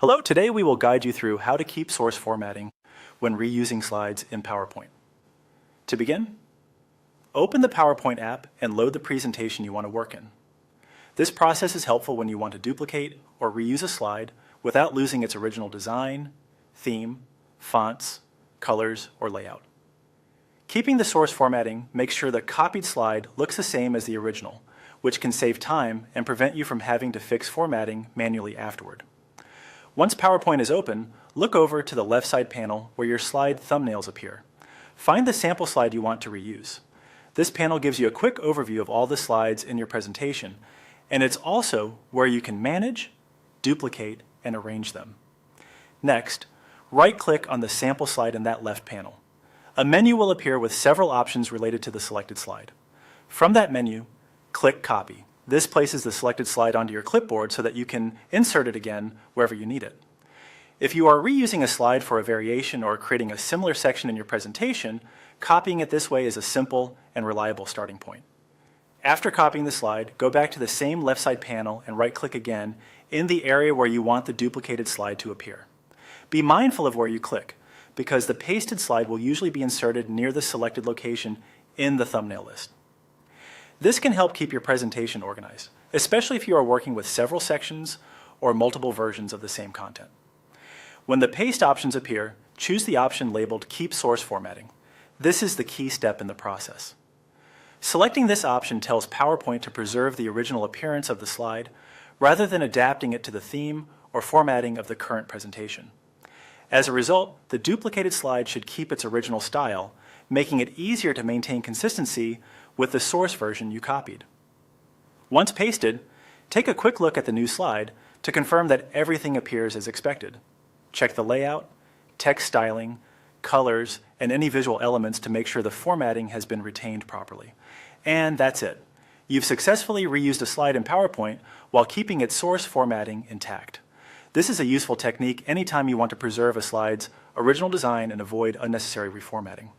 Hello, today we will guide you through how to keep source formatting when reusing slides in PowerPoint. To begin, open the PowerPoint app and load the presentation you want to work in. This process is helpful when you want to duplicate or reuse a slide without losing its original design, theme, fonts, colors, or layout. Keeping the source formatting makes sure the copied slide looks the same as the original, which can save time and prevent you from having to fix formatting manually afterward. Once PowerPoint is open, look over to the left side panel where your slide thumbnails appear. Find the sample slide you want to reuse. This panel gives you a quick overview of all the slides in your presentation, and it's also where you can manage, duplicate, and arrange them. Next, right-click on the sample slide in that left panel. A menu will appear with several options related to the selected slide. From that menu, click Copy. This places the selected slide onto your clipboard so that you can insert it again wherever you need it. If you are reusing a slide for a variation or creating a similar section in your presentation, copying it this way is a simple and reliable starting point. After copying the slide, go back to the same left side panel and right-click again in the area where you want the duplicated slide to appear. Be mindful of where you click, because the pasted slide will usually be inserted near the selected location in the thumbnail list. This can help keep your presentation organized, especially if you are working with several sections or multiple versions of the same content. When the paste options appear, choose the option labeled Keep Source Formatting. This is the key step in the process. Selecting this option tells PowerPoint to preserve the original appearance of the slide rather than adapting it to the theme or formatting of the current presentation. As a result, the duplicated slide should keep its original style, making it easier to maintain consistency with the source version you copied. Once pasted, take a quick look at the new slide to confirm that everything appears as expected. Check the layout, text styling, colors, and any visual elements to make sure the formatting has been retained properly. And that's it. You've successfully reused a slide in PowerPoint while keeping its source formatting intact. This is a useful technique anytime you want to preserve a slide's original design and avoid unnecessary reformatting.